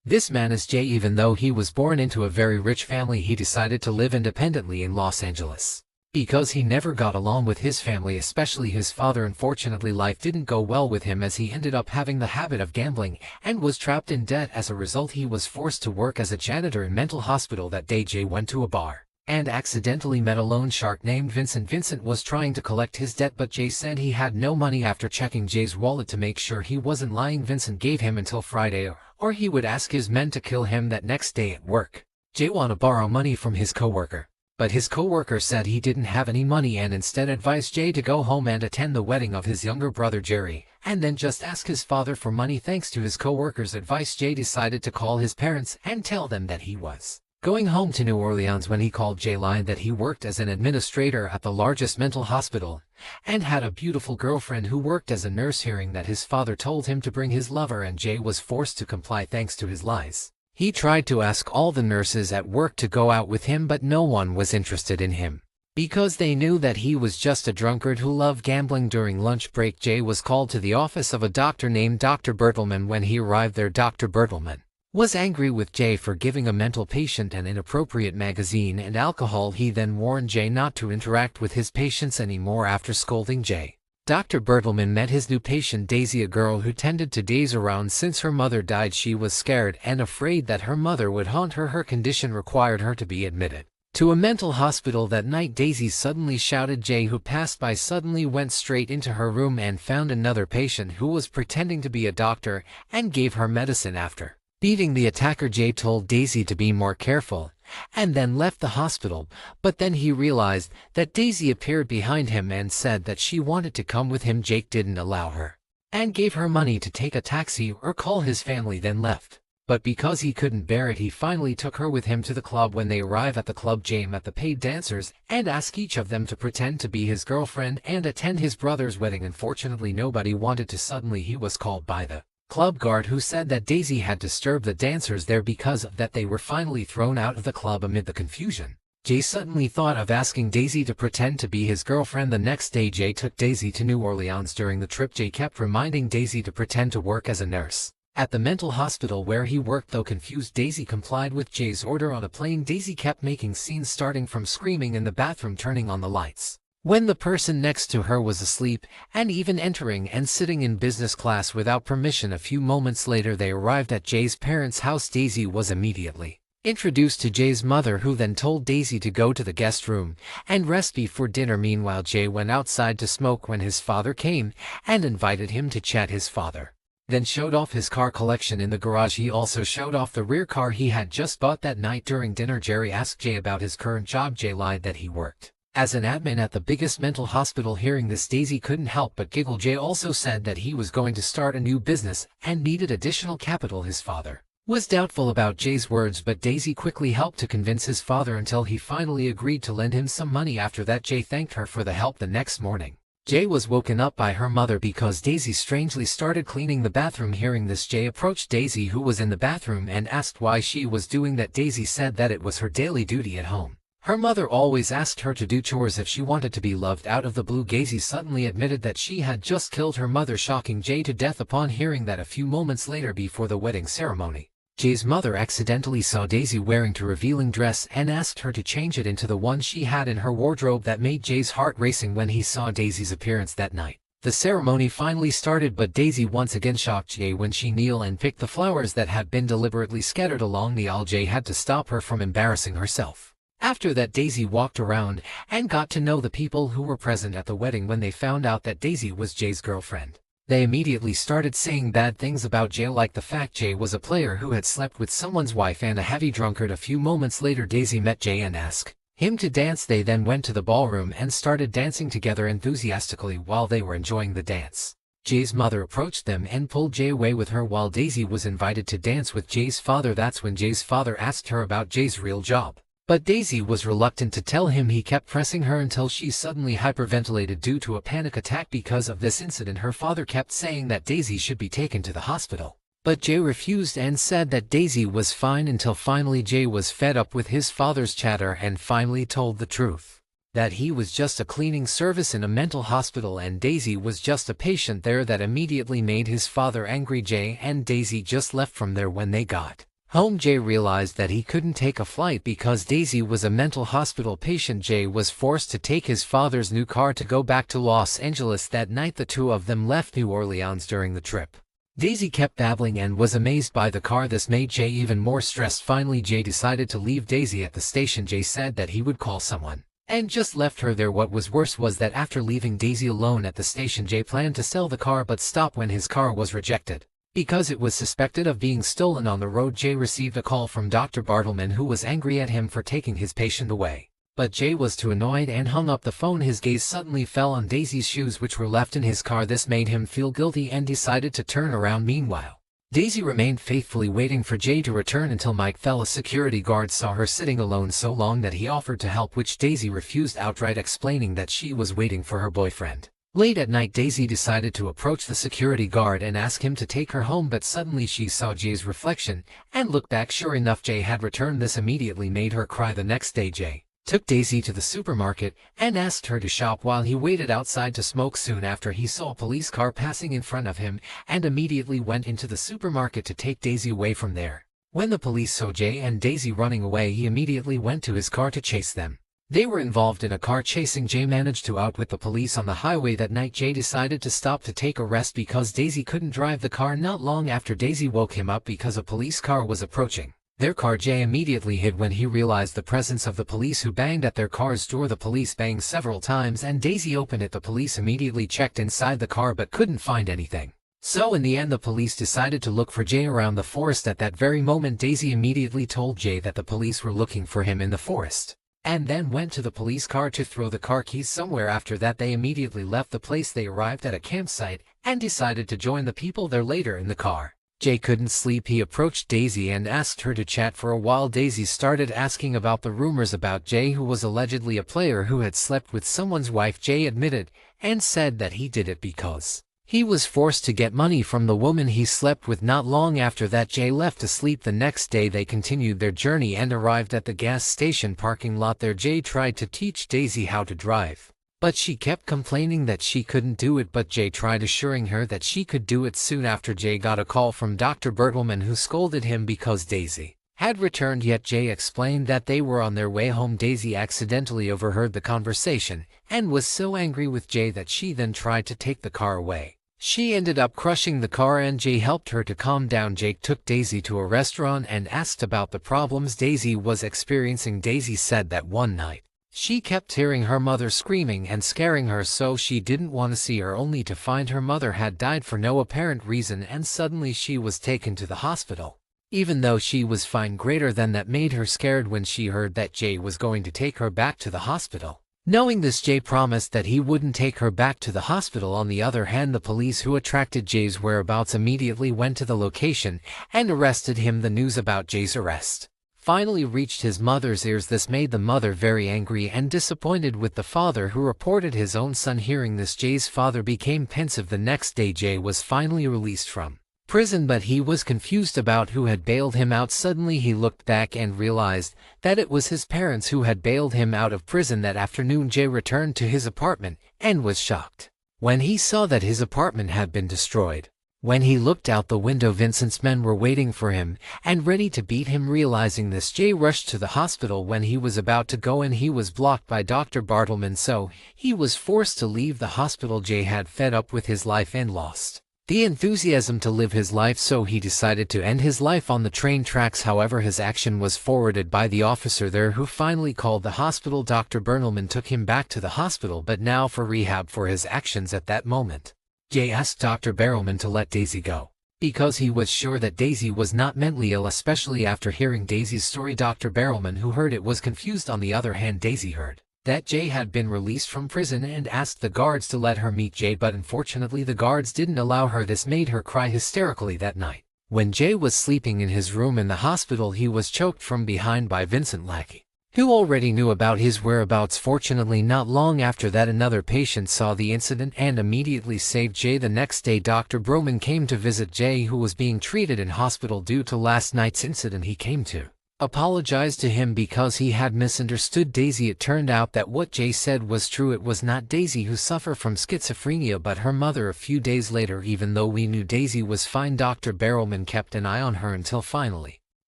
This man is Jay. Even though he was born into a very rich family, he decided to live independently in Los Angeles. Because he never got along with his family, especially his father. Unfortunately, life didn't go well with him as he ended up having the habit of gambling and was trapped in debt. As a result, he was forced to work as a janitor in mental hospital. That day, Jay went to a bar and accidentally met a loan shark named Vincent. Vincent was trying to collect his debt, but Jay said he had no money. After checking Jay's wallet to make sure he wasn't lying, Vincent gave him until Friday or he would ask his men to kill him that next day at work. Jay wanted to borrow money from his coworker, but his coworker said he didn't have any money and instead advised Jay to go home and attend the wedding of his younger brother Jerry, and then just ask his father for money. Thanks to his coworker's advice, Jay decided to call his parents and tell them that he was going home to New Orleans. When he called, Jay lied that he worked as an administrator at the largest mental hospital and had a beautiful girlfriend who worked as a nurse. Hearing that his father told him to bring his lover, and Jay was forced to comply thanks to his lies. He tried to ask all the nurses at work to go out with him, but no one was interested in him because they knew that he was just a drunkard who loved gambling. During lunch break, Jay was called to the office of a doctor named Dr. Bertelman. When he arrived there, Dr. Bertelman was angry with Jay for giving a mental patient an inappropriate magazine and alcohol. He then warned Jay not to interact with his patients anymore. After scolding Jay, Dr. Bertelman met his new patient Daisy, a girl who tended to daze around since her mother died. She was scared and afraid that her mother would haunt her. Her condition required her to be admitted to a mental hospital. That night, Daisy suddenly shouted. Jay, who passed by, suddenly went straight into her room and found another patient who was pretending to be a doctor and gave her medicine. After beating the attacker, Jay told Daisy to be more careful and then left the hospital, but then he realized that Daisy appeared behind him and said that she wanted to come with him. Jake didn't allow her and gave her money to take a taxi or call his family, then left. But because he couldn't bear it, he finally took her with him to the club. When they arrive at the club, Jay met the paid dancers and asked each of them to pretend to be his girlfriend and attend his brother's wedding. Unfortunately, nobody wanted to. Suddenly he was called by the club guard, who said that Daisy had disturbed the dancers there. Because of that, they were finally thrown out of the club. Amid the confusion, Jay suddenly thought of asking Daisy to pretend to be his girlfriend. The next day, Jay took Daisy to New Orleans. During the trip, Jay kept reminding Daisy to pretend to work as a nurse at the mental hospital where he worked. Though confused, Daisy complied with Jay's order. On a plane, Daisy kept making scenes, starting from screaming in the bathroom, turning on the lights when the person next to her was asleep, and even entering and sitting in business class without permission. A few moments later, they arrived at Jay's parents' house. Daisy was immediately introduced to Jay's mother, who then told Daisy to go to the guest room and rest before dinner. Meanwhile, Jay went outside to smoke when his father came and invited him to chat. His father then showed off his car collection in the garage. He also showed off the rear car he had just bought that night. During dinner, Jerry asked Jay about his current job. Jay lied that he worked as an admin at the biggest mental hospital. Hearing this, Daisy couldn't help but giggle. Jay also said that he was going to start a new business and needed additional capital. His father was doubtful about Jay's words, but Daisy quickly helped to convince his father until he finally agreed to lend him some money. After that, Jay thanked her for the help. The next morning, Jay was woken up by her mother because Daisy strangely started cleaning the bathroom. Hearing this, Jay approached Daisy, who was in the bathroom, and asked why she was doing that. Daisy said that it was her daily duty at home. Her mother always asked her to do chores if she wanted to be loved. Out of the blue, Daisy suddenly admitted that she had just killed her mother, shocking Jay to death. Upon hearing that, a few moments later, before the wedding ceremony, Jay's mother accidentally saw Daisy wearing a revealing dress and asked her to change it into the one she had in her wardrobe. That made Jay's heart racing when he saw Daisy's appearance that night. The ceremony finally started, but Daisy once again shocked Jay when she kneeled and picked the flowers that had been deliberately scattered along the aisle. Jay had to stop her from embarrassing herself. After that, Daisy walked around and got to know the people who were present at the wedding. When they found out that Daisy was Jay's girlfriend, they immediately started saying bad things about Jay, like the fact Jay was a player who had slept with someone's wife and a heavy drunkard. A few moments later, Daisy met Jay and asked him to dance. They then went to the ballroom and started dancing together enthusiastically. While they were enjoying the dance, Jay's mother approached them and pulled Jay away with her while Daisy was invited to dance with Jay's father. That's when Jay's father asked her about Jay's real job, but Daisy was reluctant to tell him. He kept pressing her until she suddenly hyperventilated due to a panic attack. Because of this incident, her father kept saying that Daisy should be taken to the hospital, but Jay refused and said that Daisy was fine, until finally Jay was fed up with his father's chatter and finally told the truth, that he was just a cleaning service in a mental hospital and Daisy was just a patient there. That immediately made his father angry. Jay and Daisy just left from there when they got home, Jay realized that he couldn't take a flight because Daisy was a mental hospital patient. Jay was forced to take his father's new car to go back to Los Angeles. That night the two of them left New Orleans. During the trip, Daisy kept babbling and was amazed by the car. This made Jay even more stressed. Finally, Jay decided to leave Daisy at the station. Jay said that he would call someone and just left her there. What was worse was that after leaving Daisy alone at the station, Jay planned to sell the car but stopped when his car was rejected because it was suspected of being stolen. On the road, Jay received a call from Dr. Bartleman, who was angry at him for taking his patient away. But Jay was too annoyed and hung up the phone. His gaze suddenly fell on Daisy's shoes, which were left in his car. This made him feel guilty and decided to turn around. Meanwhile, Daisy remained faithfully waiting for Jay to return until Mike Fell, a security guard, saw her sitting alone so long that he offered to help, which Daisy refused outright, explaining that she was waiting for her boyfriend. Late at night, Daisy decided to approach the security guard and ask him to take her home, but suddenly she saw Jay's reflection and looked back. Sure enough, Jay had returned. This immediately made her cry. The next day, Jay took Daisy to the supermarket and asked her to shop while he waited outside to smoke. Soon after, he saw a police car passing in front of him and immediately went into the supermarket to take Daisy away from there. When the police saw Jay and Daisy running away, he immediately went to his car to chase them. They were involved in a car chasing. Jay managed to outwit the police on the highway. That night, Jay decided to stop to take a rest because Daisy couldn't drive the car. Not long after, Daisy woke him up because a police car was approaching their car. Jay immediately hid when he realized the presence of the police, who banged at their car's door. The police banged several times and Daisy opened it. The police immediately checked inside the car but couldn't find anything. So in the end, the police decided to look for Jay around the forest. At that very moment, Daisy immediately told Jay that the police were looking for him in the forest, and then went to the police car to throw the car keys somewhere. After that, they immediately left the place. They arrived at a campsite and decided to join the people there. Later in the car, Jay couldn't sleep. He approached Daisy and asked her to chat for a while. Daisy started asking about the rumors about Jay, who was allegedly a player who had slept with someone's wife. Jay admitted and said that he did it because he was forced to get money from the woman he slept with. Not long after that, Jay left to sleep. The next day, they continued their journey and arrived at the gas station parking lot. There, Jay tried to teach Daisy how to drive, but she kept complaining that she couldn't do it. But Jay tried assuring her that she could do it. Soon after, Jay got a call from Dr. Bertelman, who scolded him because Daisy had returned. Yet Jay explained that they were on their way home. Daisy accidentally overheard the conversation and was so angry with Jay that she then tried to take the car away. She ended up crushing the car and Jay helped her to calm down. Jake took Daisy to a restaurant and asked about the problems Daisy was experiencing. Daisy said that one night she kept hearing her mother screaming and scaring her, so she didn't want to see her, only to find her mother had died for no apparent reason, and suddenly she was taken to the hospital. Even though she was fine, greater than that made her scared when she heard that Jay was going to take her back to the hospital. Knowing this, Jay promised that he wouldn't take her back to the hospital. On the other hand, the police, who attracted Jay's whereabouts, immediately went to the location and arrested him. The news about Jay's arrest finally reached his mother's ears. This made the mother very angry and disappointed with the father, who reported his own son. Hearing this, Jay's father became pensive. The next day, Jay was finally released from prison, but he was confused about who had bailed him out. Suddenly he looked back and realized that it was his parents who had bailed him out of prison. That afternoon, Jay returned to his apartment and was shocked when he saw that his apartment had been destroyed. When he looked out the window, Vincent's men were waiting for him and ready to beat him. Realizing this, Jay rushed to the hospital. When he was about to go in, he was blocked by Dr. Bartleman, so he was forced to leave the hospital. Jay had fed up with his life and lost the enthusiasm to live his life, so he decided to end his life on the train tracks. However, his action was forwarded by the officer there, who finally called the hospital. Dr. Bartleman took him back to the hospital, but now for rehab for his actions. At that moment, Jay asked Dr. Bartleman to let Daisy go because he was sure that Daisy was not mentally ill. Especially after hearing Daisy's story, Dr. Bartleman, who heard it, was confused. On the other hand, Daisy heard that Jay had been released from prison and asked the guards to let her meet Jay, but unfortunately the guards didn't allow her. This made her cry hysterically. That night, when Jay was sleeping in his room in the hospital, he was choked from behind by Vincent Lackey, who already knew about his whereabouts. Fortunately, not long after that, another patient saw the incident and immediately saved Jay. The next day, Dr. Broman came to visit Jay, who was being treated in hospital due to last night's incident. He came to apologized to him because he had misunderstood Daisy. It turned out that what Jay said was true. It was not Daisy who suffered from schizophrenia, but her mother. A few days later, even though we knew Daisy was fine, Dr. Bartleman kept an eye on her until finally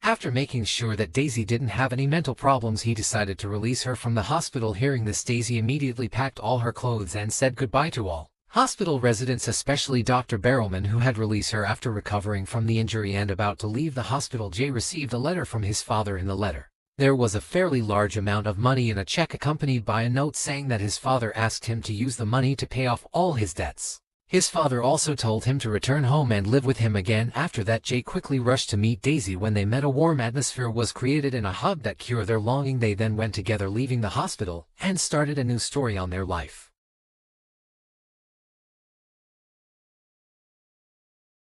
After making sure that Daisy didn't have any mental problems, he decided to release her from the hospital. Hearing this, Daisy immediately packed all her clothes and said goodbye to all hospital residents, especially Dr. Barrelman, who had released her after recovering from the injury. And about to leave the hospital, Jay received a letter from his father. In the letter, there was a fairly large amount of money in a check, accompanied by a note saying that his father asked him to use the money to pay off all his debts. His father also told him to return home and live with him again. After that, Jay quickly rushed to meet Daisy. When they met, a warm atmosphere was created in a hug that cured their longing. They then went together, leaving the hospital, and started a new story on their life.